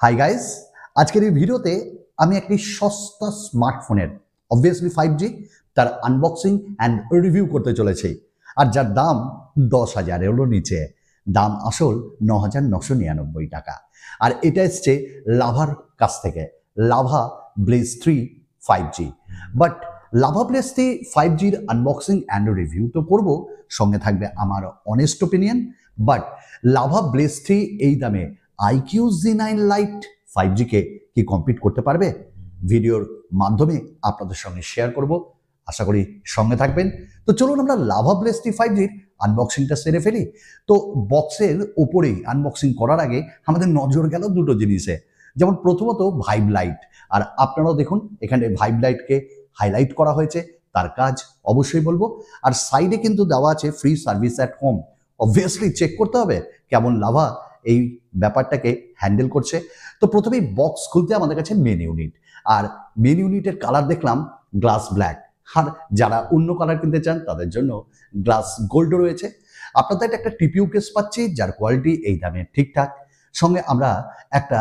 Hi guys, আজকের এই ভিডিওতে আমি একটি সস্তা স্মার্টফোনের অবভিয়াসলি 5G তার আনবক্সিং অ্যান্ড রিভিউ করতে চলেছি। আর যার দাম 10,000-এরও নিচে, দাম আসল 9,999 টাকা। আর এটা এসছে লাভার কাছ থেকে, Lava blaze 3 5G। But Lava blaze 3 5Gর আনবক্সিং অ্যান্ড রিভিউ তো করব, সঙ্গে থাকবে আমার honest opinion. But Lava blaze 3 এই দামে IQ Z9 Lite 5G কে কি কম্পিট করতে পারবে? ভিডিওর মাধ্যমে আপনাদের সঙ্গে শেয়ার করব, আশা করি সঙ্গে থাকবেন। তো চলুন আমরা লাভা ব্লেজ 3 5Gর আনবক্সিংটা সেরে ফেলি। তো বক্সের ওপরেই আনবক্সিং করার আগে আমাদের নজর গেল দুটো জিনিসে, যেমন প্রথমত ভাইব লাইট। আর আপনারাও দেখুন এখানে ভাইব লাইটকে হাইলাইট করা হয়েছে, তার কাজ অবশ্যই বলবো। আর সাইডে কিন্তু দেওয়া আছে free service at home. Obviously check করতে হবে কেমন লাভা এই ব্যাপারটাকে হ্যান্ডেল করছে। তো প্রথমেই বক্স খুলতে আমাদের কাছে মেন ইউনিট, আর মেন ইউনিটের কালার দেখলাম গ্লাস ব্ল্যাক। আর যারা অন্য কালার কিনতে চান তাদের জন্য গ্লাস গোল্ড রয়েছে। আপনাদের একটা টিপিউ কেস পাচ্ছি, যার কোয়ালিটি এই দামে ঠিকঠাক। সঙ্গে আমরা একটা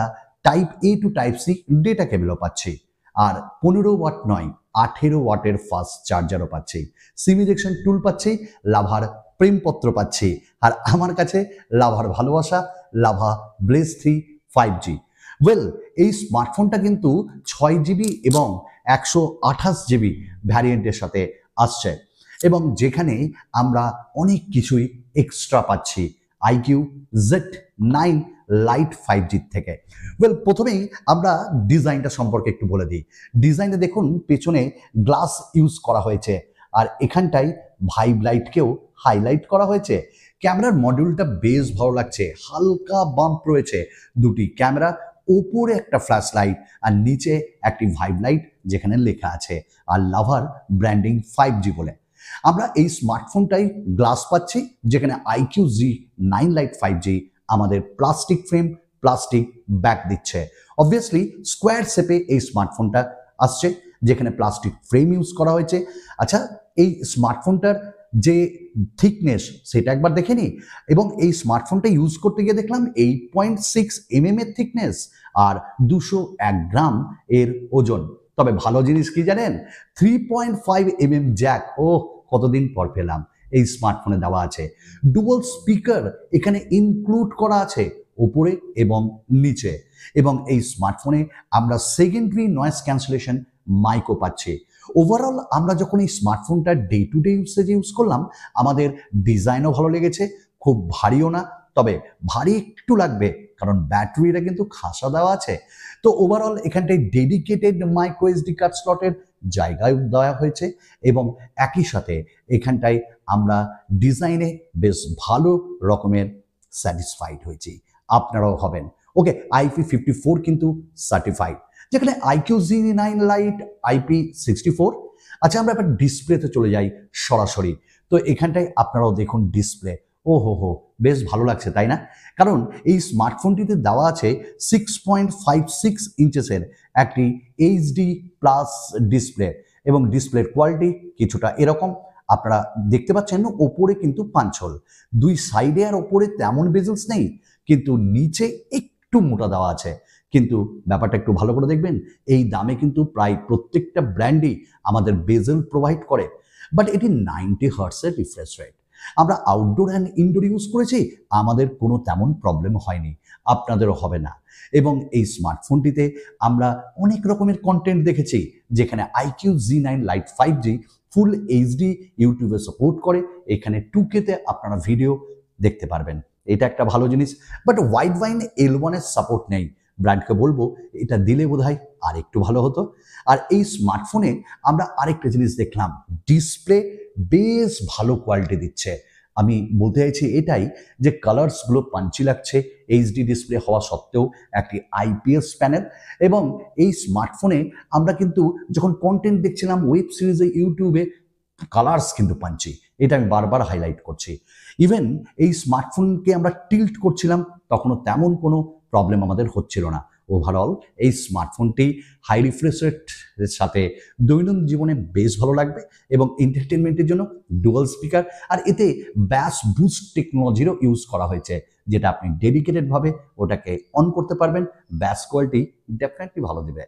type A to type C data কেবলও পাচ্ছি। আর 15 ওয়াট নয়, 18 ওয়াটের ফাস্ট চার্জারও পাচ্ছি। সিম ইজেকশন টুল পাচ্ছি, লাভার প্রেমপত্র পাচ্ছি। আর আমার কাছে লাভার ভালোবাসা, লাভা ব্লেজ 3 5G। ওয়েল, এই স্মার্টফোনটা কিন্তু 6GB এবং 128GB ভ্যারিয়েন্টের সাথে আসছে, এবং যেখানে আমরা অনেক কিছুই এক্সট্রা পাচ্ছি IQ Z9 Lite 5G থেকে। ওয়েল, প্রথমেই আমরা ডিজাইনটা সম্পর্কে একটু বলে দিই। ডিজাইনে দেখুন পেছনে গ্লাস ইউজ করা হয়েছে, আর এখানটায় ভাইব লাইটকেও হাইলাইট করা হয়েছে। ক্যামেরার মডিউলটা বেশ ভালো লাগছে, হালকা বাম্প রয়েছে দুটি ক্যামেরা, ওপরে একটা ফ্ল্যাশ লাইট আর নিচে একটি ভাইব লাইট যেখানে লেখা আছে আর লাভার ব্র্যান্ডিং 5G বলে। আমরা এই স্মার্টফোনটাই গ্লাস পাচ্ছি, যেখানে IQ Z9 Lite 5G আমাদের প্লাস্টিক ফ্রেম, প্লাস্টিক ব্যাক দিচ্ছে। অবভিয়াসলি স্কোয়ার শেপে এই স্মার্টফোনটা আসছে, যেখানে প্লাস্টিক ফ্রেম ইউজ করা হয়েছে। আচ্ছা, এই স্মার্টফোনটার যে থিকনেস সেটা একবার দেখে নিই। এবং এই স্মার্টফোনটা ইউজ করতে গিয়ে দেখলাম 8.6 mm এর থিকনেস আর 201 গ্রাম এর ওজন। তবে ভালো জিনিস কি জানেন? 3.5 mm জ্যাক। ও, কতদিন পর পেলাম। এই স্মার্টফোনে দেওয়া আছে ডুয়াল স্পিকার, এখানে ইনক্লুড করা আছে ওপরে এবং নিচে। এবং এই স্মার্টফোনে আমরা সেকেন্ডারি নয়েজ ক্যান্সেলেশন মাইকও পাচ্ছি। ওভারঅল আমরা যখন এই স্মার্টফোনটা ডে টু ডে ইউসেজে ইউজ করলাম, আমাদের ডিজাইনও ভালো লেগেছে, খুব ভারীও না, তবে ভারী একটু লাগবে কারণ ব্যাটারিটা কিন্তু খাসা দেওয়া আছে। তো ওভারঅল এখানটায় ডেডিকেটেড মাইক্রো SD কার্ড স্লটের জায়গায় দেওয়া হয়েছে, এবং একই সাথে এখানটায় আমরা ডিজাইনে বেশ ভালো রকমের স্যাটিসফাইড হয়েছি, আপনারাও হবেন। ওকে, IP54 কিন্তু সার্টিফাইড, যেখানে IQ Z9 Lite IP64। আচ্ছা, আমরা এবার ডিসপ্লেতে চলে যাই সরাসরি। তো এখানটায় আপনারাও দেখুন ডিসপ্লে, ও হো, বেশ ভালো লাগছে তাই না? কারণ এই স্মার্টফোনটিতে দেওয়া আছে 6.56 ইঞ্চেসের একটি HD প্লাস ডিসপ্লে, এবং ডিসপ্লের কোয়ালিটি কিছুটা এরকম আপনারা দেখতে পাচ্ছেন। ওপরে কিন্তু পাঞ্চল, দুই সাইডে আর ওপরে তেমন বেজেলস নেই, কিন্তু নিচে একটু মোটা দেওয়া আছে। কিন্তু ব্যাপারটা একটু ভালো করে দেখবেন, এই দামে কিন্তু প্রায় প্রত্যেকটা ব্র্যান্ডই আমাদের বেজেল প্রোভাইড করে। বাট এটি 90 হার্টসের রিফ্রেশ রেট। আমরা আউটডোর অ্যান্ড ইনডোর ইউজ করেছি, আমাদের কোনো তেমন প্রবলেম হয়নি, আপনাদেরও হবে না। এবং এই স্মার্টফোনটিতে আমরা অনেক রকমের কন্টেন্ট দেখেছি, যেখানে IQ Z9 Lite 5G ফুল HD ইউটিউবে সাপোর্ট করে। এখানে 2K-তে আপনারা ভিডিও দেখতে পারবেন, এটা একটা ভালো জিনিস। বাট ওয়াইড ওয়াইন L1 এর সাপোর্ট নেই। ব্র্যান্ডকে বলবো এটা দিলে বোধহয় আর একটু ভালো হতো। আর এই স্মার্টফোনে আমরা আরেকটা জিনিস দেখলাম, ডিসপ্লে বেশ ভালো কোয়ালিটি দিচ্ছে। আমি বলতে চাইছি এটাই যে কালার্সগুলো পাঞ্চি লাগছে, HD ডিসপ্লে হওয়া সত্ত্বেও একটি IPS প্যানেল। এবং এই স্মার্টফোনে আমরা কিন্তু যখন কন্টেন্ট দেখছিলাম ওয়েব সিরিজে ইউটিউবে, কালার্স কিন্তু পাঞ্চি, এটা আমি বারবার হাইলাইট করছি। ইভেন এই স্মার্টফোনকে আমরা টিল্ট করছিলাম, তখনও তেমন কোনো প্রবলেম আমাদের হচ্ছিল না। ওভারঅল এই স্মার্টফোনটি হাই রিফ্রেশ রেটের সাথে দৈনন্দিন জীবনে বেশ ভালো লাগবে, এবং এন্টারটেনমেন্টের জন্য ডুয়াল স্পিকার, আর এতে ব্যাস বুস্ট টেকনোলজিরও ইউজ করা হয়েছে, যেটা আপনি ডেডিকেটেডভাবে ওটাকে অন করতে পারবেন, ব্যাস কোয়ালিটি ডেফিনেটলি ভালো দেবে।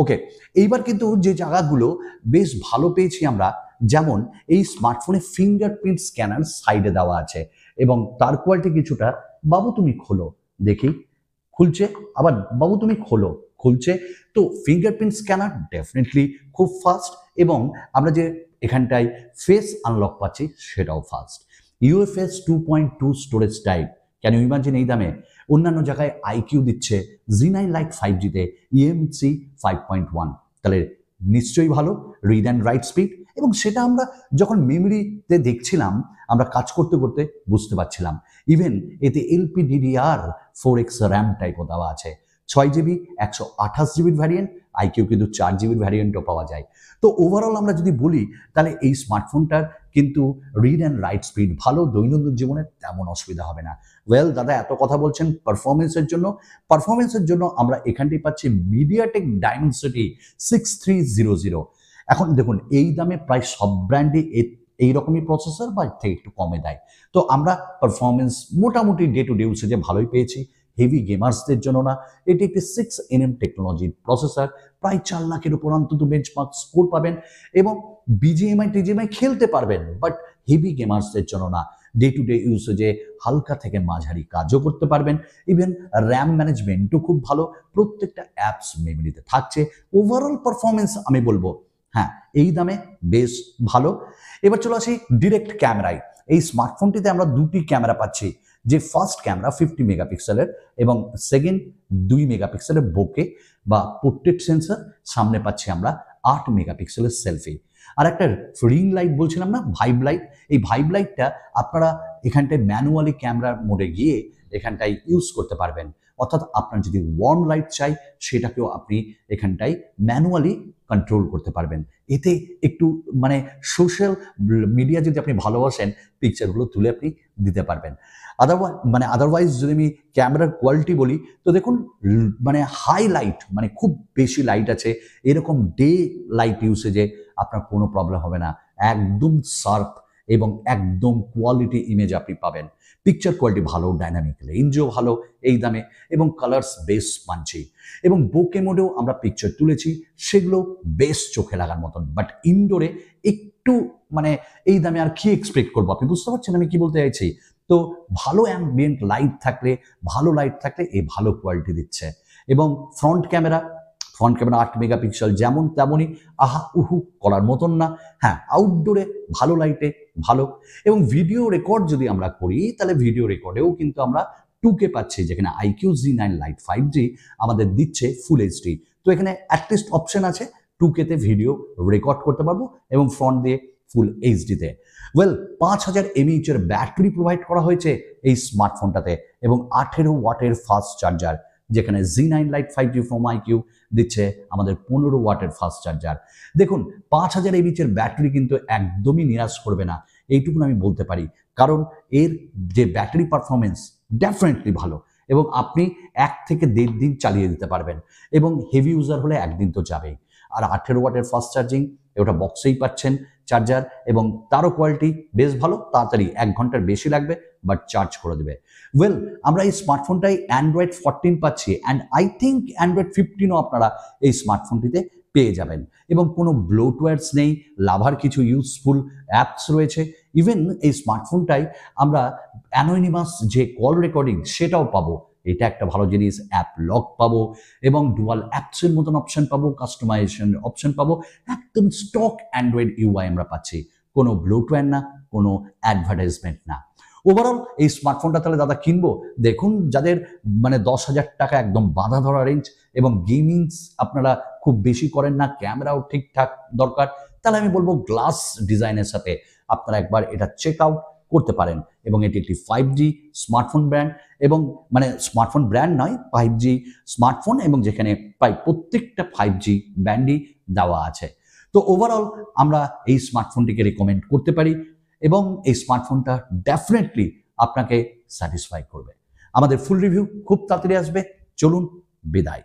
ওকে, এইবার কিন্তু যে জায়গাগুলো বেশ ভালো পেয়েছি আমরা, যেমন এই স্মার্টফোনে ফিঙ্গারপ্রিন্ট স্ক্যানার সাইডে দেওয়া আছে এবং তার কোয়ালিটি কিছুটা, বাবু তুমি খোলো দেখি, খুলছে, আবার বাবু তুমি খোলো, খুলছে। তো ফিঙ্গারপ্রিন্ট স্ক্যানার ডেফিনেটলি খুব ফাস্ট, এবং আমরা যে এখানটায় ফেস আনলক পাচ্ছি সেটাও fast. UFS 2.2 storage type, can you imagine এই দামে? অন্যান্য জায়গায় আইকিউ দিচ্ছে Z9 Lite 5Gতে EMC 5.1, তাহলে নিশ্চয়ই ভালো রিড অ্যান্ড রাইট স্পিড, এবং সেটা আমরা যখন মেমোরিতে দেখছিলাম, আমরা কাজ করতে করতে বুঝতে পারছিলাম। ইভেন এতে LPDDR4X র্যাম টাইপও দেওয়া আছে, 6GB 128GB ভ্যারিয়েন্ট, আইকিউ কিন্তু 4GB ভ্যারিয়েন্টও পাওয়া যায়। তো ওভারঅল আমরা যদি বলি, তাহলে এই স্মার্টফোনটার কিন্তু রিড অ্যান্ড রাইট স্পিড ভালো, দৈনন্দিন জীবনে তেমন অসুবিধা হবে না। ওয়েল দাদা এত কথা বলছেন পারফরমেন্সের জন্য আমরা এখানটাই পাচ্ছি মিডিয়াটেক ডাইমেনসিটি 6300। এখন দেখুন এই দামে প্রায় সব ব্র্যান্ডে এইরকমই প্রসেসর বা এর থেকে একটু কমে দেয়। তো আমরা পারফরমেন্স মোটামুটি ডে টু ডে ইউসেজে ভালোই পেয়েছি, হেভি গেমার্সদের জন্য না। এটি একটি 6nm টেকনোলজির প্রসেসর, প্রায় 4 লাখের উপর অন্তত বেঞ্চমার্ক স্কোর পাবেন এবং BGMI খেলতে পারবেন, বাট হেভি গেমার্সদের জন্য না। ডে টু ডে ইউসেজে হালকা থেকে মাঝারি কাজও করতে পারবেন। ইভেন র্যাম ম্যানেজমেন্টও খুব ভালো, প্রত্যেকটা অ্যাপস মেমোরিতে থাকছে। ওভারঅল পারফরমেন্স আমি বলবো হ্যাঁ এই দামে বেশ ভালো। এবার চলে আসি ডিরেক্ট ক্যামেরায়। এই স্মার্টফোনটিতে আমরা দুটি ক্যামেরা পাচ্ছি, যে ফার্স্ট ক্যামেরা 50 মেগাপিক্সেলের এবং সেকেন্ড 2 মেগাপিক্সেলের বোকে বা পোর্ট্রেট সেন্সর, সামনে পাচ্ছি আমরা 8 মেগাপিক্সেলের সেলফি। আর একটা রিং লাইট বলছিলাম না, ভাইব লাইট, এই ভাইব লাইটটা আপনারা এখানটায় ম্যানুয়ালি ক্যামেরার মোডে গিয়ে এখানটায় ইউজ করতে পারবেন। অর্থাৎ আপনার যদি ওয়ার্ম লাইট চাই সেটাকেও আপনি এখানটায় ম্যানুয়ালি কন্ট্রোল করতে পারবেন। এতে একটু মানে সোশ্যাল মিডিয়া যদি আপনি ভালোবাসেন, পিকচারগুলো তুলে আপনি দিতে পারবেন। আদারওয়াইজ যদি আমি ক্যামেরার কোয়ালিটি বলি, তো দেখুন মানে হাই লাইট, মানে খুব বেশি লাইট আছে, এরকম ডে লাইট ইউসেজে আপনার কোনো প্রবলেম হবে না। একদম শার্প এবং একদম কোয়ালিটি ইমেজ আপনি পাবেন। পিকচার কোয়ালিটি ভালো, ডাইনামিক রেঞ্জও ভালো এই দামে, এবং কালার্স বেশ পাঞ্চি, এবং বোকে মোডেও আমরা পিকচার তুলেছি, সেগুলো বেশ চোখে লাগার মতন। বাট ইনডোরে একটু মানে এই দামে আর কি এক্সপেক্ট করবো, আপনি বুঝতে পারছেন আমি কি বলতে চাইছি? তো ভালো অ্যাম্বিয়েন্ট লাইট থাকলে, এ ভালো কোয়ালিটি দিচ্ছে। এবং ফ্রন্ট ক্যামেরা 8 মেগাপিক্সেল, যেমন তেমনই আহা উহু করার মতন না। হ্যাঁ, আউটডোরে ভালো লাইটে ভালো, এবং ভিডিও রেকর্ড যদি আমরা করি, তাহলে ভিডিও রেকর্ডেও কিন্তু আমরা 2K পাচ্ছি, যেখানে আইকিউ Z9 Lite 5G আমাদের দিচ্ছে ফুল HD। তো এখানে অ্যাটলিস্ট অপশন আছে 2K-তে ভিডিও রেকর্ড করতে পারবো এবং ফ্রন্ট দিয়ে ফুল HD-তে। ওয়েল 5000 mAh এর ব্যাটারি প্রোভাইড করা হয়েছে এই স্মার্টফোনটাতে, এবং 18 ওয়াটের ফাস্ট চার্জার, যেখানে Z9 Lite 5G from IQ দিচ্ছে আমাদের 15 ওয়াটের ফাস্ট চার্জার। দেখুন 5000 mAh এর ব্যাটারি কিন্তু একদমই নিরাশ করবে না, এইটুকুন আমি বলতে পারি, কারণ এর যে ব্যাটারি পারফরমেন্স ডেফিনেটলি ভালো, এবং আপনি 1 থেকে 1.5 দিন চালিয়ে দিতে পারবেন, এবং হেভি ইউজার হলে 1 দিন তো যাবেই। আর 18 ওয়াটের ফাস্ট চার্জিং, ওটা বক্সেই পাচ্ছেন চার্জার, এবং তারও কোয়ালিটি বেশ ভালো, তাড়াতাড়ি 1 ঘন্টার বেশি লাগবে, বাট চার্জ করে দেবে। ওয়েল আমরা এই স্মার্টফোনটাই Android 14 পাচ্ছি, অ্যান্ড আই থিঙ্ক Android 15ও আপনারা এই স্মার্টফোনটিতে পেয়ে যাবেন, এবং কোনো ব্লোটওয়্যারস নেই, লাভার কিছু ইউজফুল অ্যাপস রয়েছে। ইভেন এই স্মার্টফোনটাই আমরা অ্যানোনিমাস যে কল রেকর্ডিং সেটাও পাবো, এটা একটা ভালো জিনিস। অ্যাপ লক পাবো, এবং ডুয়াল অ্যাপসের মতন অপশন পাবো, কাস্টমাইজেশন অপশন পাবো, একদম স্টক অ্যান্ড্রয়েড UI আমরা পাচ্ছি, কোনো ব্লোটওয়্যার না, কোনো অ্যাডভার্টাইজমেন্ট না। ওভারঅল এই স্মার্টফোনটা তাহলে দাদা কিনবো, দেখুন যাদের মানে 10,000 টাকা একদম বাঁধা ধরা রেঞ্জ, এবং গেমিংস আপনারা খুব বেশি করেন না, ক্যামেরাও ঠিকঠাক দরকার, তাহলে আমি বলবো গ্লাস ডিজাইনের সাথে আপনারা একবার এটা চেক আউট করতে পারেন। এবং এটি একটি 5G স্মার্টফোন ব্র্যান্ড, এবং মানে স্মার্টফোন ব্র্যান্ড নয়, 5G স্মার্টফোন, এবং যেখানে প্রায় প্রত্যেকটা 5G ব্যান্ডই দেওয়া আছে। তো ওভারঅল আমরা এই স্মার্টফোনটিকে রেকমেন্ড করতে পারি, এবং এই স্মার্টফোনটা ডেফিনেটলি আপনাকে স্যাটিসফাই করবে। আমাদের ফুল রিভিউ খুব তাড়াতাড়ি আসবে, চলুন বিদায়।